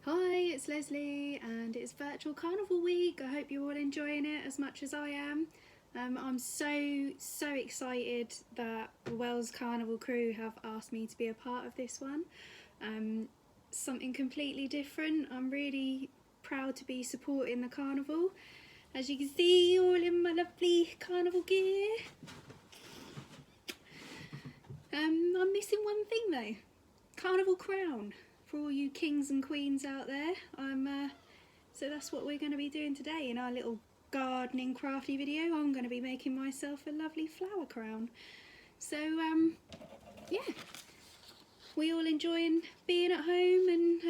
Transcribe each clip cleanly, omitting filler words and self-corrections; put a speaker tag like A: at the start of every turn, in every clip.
A: Hi, it's Lesley and it's Virtual Carnival week. I hope you're all enjoying it as much as I am. I'm so excited that the Wells Carnival crew have asked me to be a part of this one. Something completely different. I'm really proud to be supporting the carnival. As you can see, all in my lovely carnival gear. I'm missing one thing though, carnival crown. For all you kings and queens out there, so that's what we're going to be doing today in our little gardening crafty video. I'm going to be making myself a lovely flower crown. So yeah, we all enjoying being at home and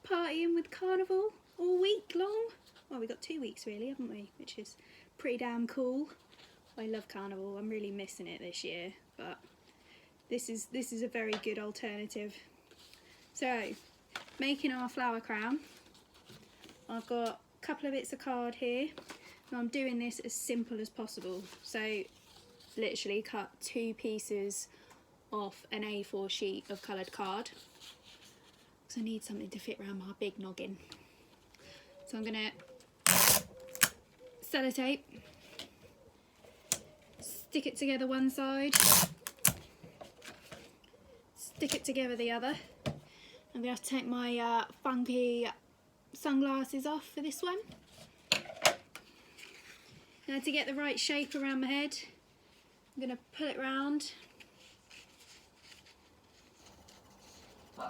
A: partying with carnival all week long. Well, we've got 2 weeks really, haven't we, which is pretty damn cool. I love carnival. I'm really missing it this year, but this is a very good alternative. So, making our flower crown, I've got a couple of bits of card here, and I'm doing this as simple as possible. So, literally cut 2 pieces off an A4 sheet of coloured card, because I need something to fit around my big noggin. So I'm going to sellotape, stick it together one side, stick it together the other. I'm going to have to take my funky sunglasses off for this one. Now, to get the right shape around my head, I'm going to pull it round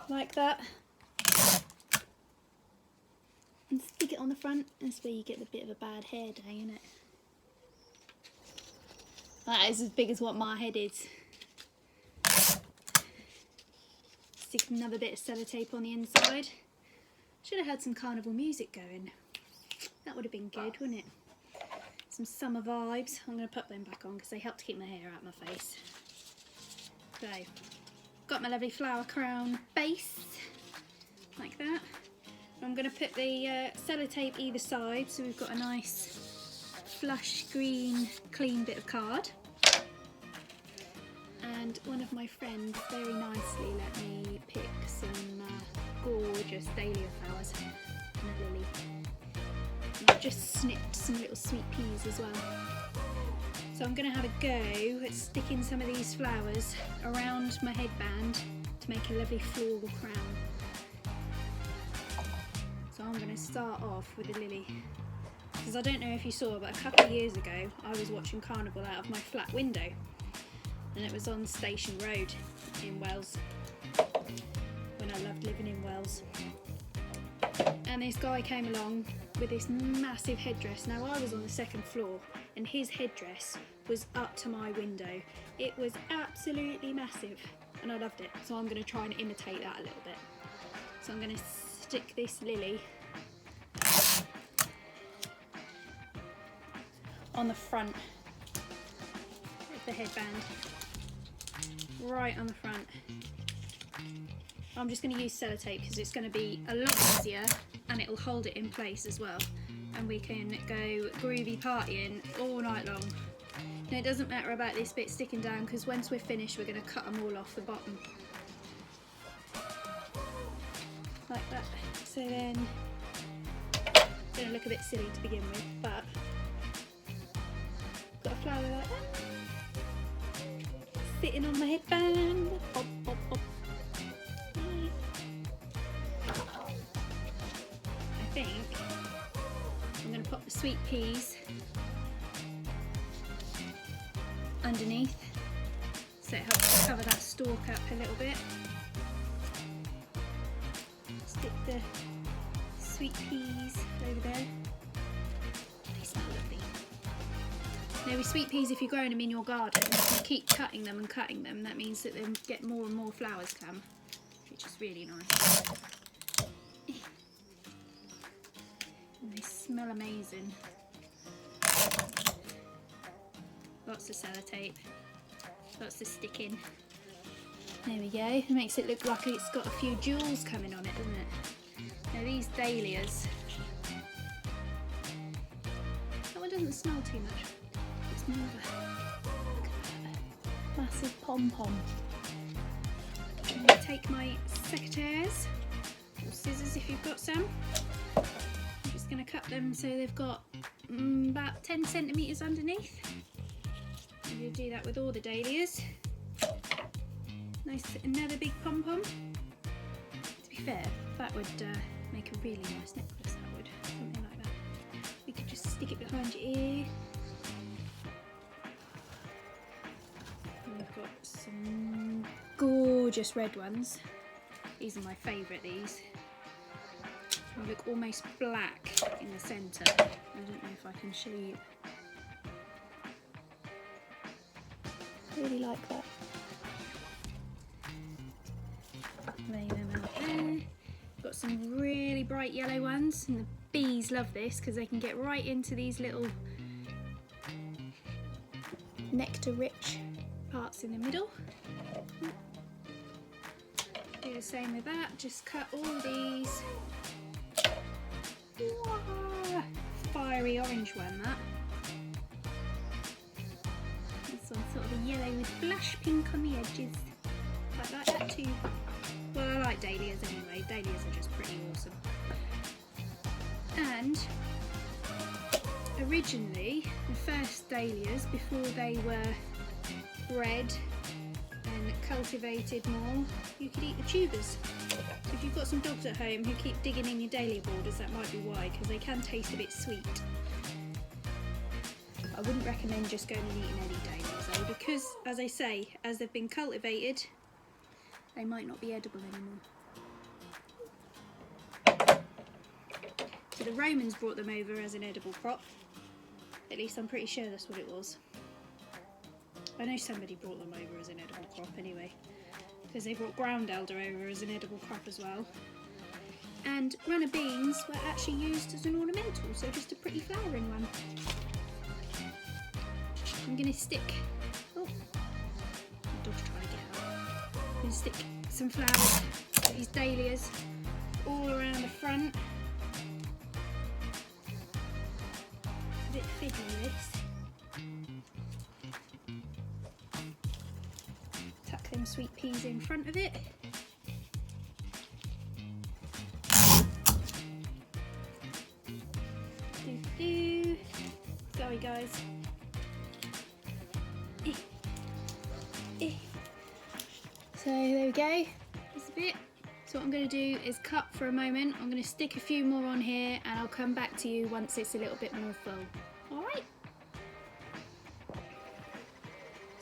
A: like that and stick it on the front. That's where you get the bit of a bad hair day, isn't it? That is as big as what my head is. Stick another bit of sellotape on the inside. Should have had some carnival music going. That would have been good, wouldn't it? Some summer vibes. I'm going to put them back on because they help to keep my hair out of my face. So, got my lovely flower crown base, like that. I'm going to put the sellotape either side, so we've got a nice flush green clean bit of card. And one of my friends very nicely let me pick some gorgeous dahlia flowers and a lily. And I've just snipped some little sweet peas as well. So I'm going to have a go at sticking some of these flowers around my headband to make a lovely floral crown. So I'm going to start off with a lily. Because I don't know if you saw, but a couple of years ago I was watching Carnival out of my flat window. And it was on Station Road in Wales, when I loved living in Wales. And this guy came along with this massive headdress. Now, I was on the 2nd floor and his headdress was up to my window. It was absolutely massive and I loved it. So I'm going to try and imitate that a little bit. So I'm going to stick this lily on the front of the headband. Right on the front. I'm just going to use sellotape because it's going to be a lot easier and it'll hold it in place as well, and we can go groovy partying all night long. Now, it doesn't matter about this bit sticking down because once we're finished we're going to cut them all off the bottom like that. So then it's going to look a bit silly to begin with, but got a flower like that sitting on my headband. Bop, bop, bop. I think I'm going to pop the sweet peas underneath so it helps to cover that stalk up a little bit. Stick the sweet peas over there. They smell lovely. Now, with sweet peas, if you're growing them in your garden, you keep cutting them and cutting them. That means that they get more and more flowers come, which is really nice. And they smell amazing. Lots of sellotape, lots of sticking. There we go. It makes it look like it's got a few jewels coming on it, doesn't it? Now, these dahlias, that one doesn't smell too much. It's more of a massive pom-pom. I'm going to take my secateurs or scissors if you've got some. I'm just going to cut them so they've got about 10 centimetres underneath. I'm going to do that with all the dahlias. Nice, another big pom-pom. To be fair, that would make a really nice necklace, that would, something like that. We could just stick it behind your ear. And we've got some gorgeous red ones. These are my favourite, these. They look almost black in the centre. I don't know if I can show you. Really like that. Lay them out there. Got some really bright yellow ones, and the bees love this because they can get right into these little nectar-rich parts in the middle. Do the same with that. Just cut all these. Wow. Fiery orange one, that. This one's sort of a yellow with blush pink on the edges. Quite like that too. Well, I like dahlias anyway. Dahlias are just pretty awesome. And originally, the first dahlias, before they were bred and cultivated more, you could eat the tubers. So if you've got some dogs at home who keep digging in your dahlia borders, that might be why, because they can taste a bit sweet. I wouldn't recommend just going and eating any dahlias though, because, as I say, as they've been cultivated, they might not be edible anymore. So the Romans brought them over as an edible crop. At least I'm pretty sure that's what it was. I know somebody brought them over as an edible crop anyway, because they brought ground elder over as an edible crop as well. And runner beans were actually used as an ornamental, so just a pretty flowering one. I'm going to stick, oh, my dog's trying to get out. I'm going to stick some flowers, these dahlias, all around the front. A bit fiddly this. Tuck them sweet peas in front of it. Do-do. Sorry guys. So there we go, just a bit. So what I'm going to do is cut for a moment. I'm going to stick a few more on here and I'll come back to you once it's a little bit more full. Alright.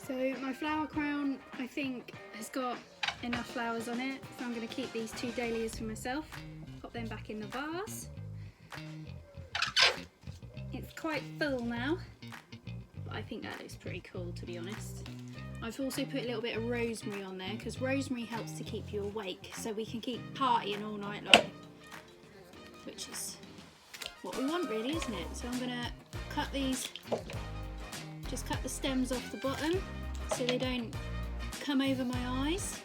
A: So my flower crown, I think, has got enough flowers on it. So I'm going to keep these two dahlias for myself. Pop them back in the vase. It's quite full now, but I think that looks pretty cool, to be honest. I've also put a little bit of rosemary on there because rosemary helps to keep you awake, so we can keep partying all night long, which is what we want really, isn't it? So I'm going to cut these, just cut the stems off the bottom so they don't come over my eyes.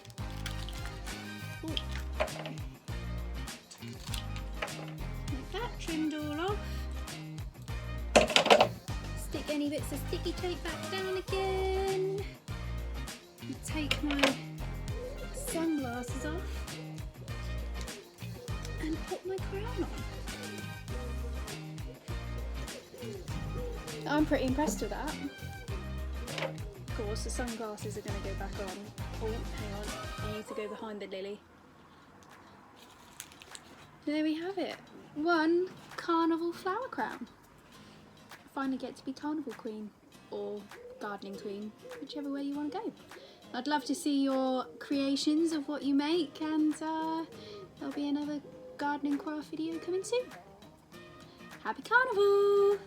A: Ooh. Like that, trimmed all off. Stick any bits of sticky tape back down again. Take my sunglasses off and put my crown on. I'm pretty impressed with that. Of course, the sunglasses are going to go back on. Oh, hang on, I need to go behind the lily. There we have it. One carnival flower crown. I finally get to be carnival queen or gardening queen, whichever way you want to go. I'd love to see your creations of what you make, and there'll be another gardening craft video coming soon. Happy Carnival!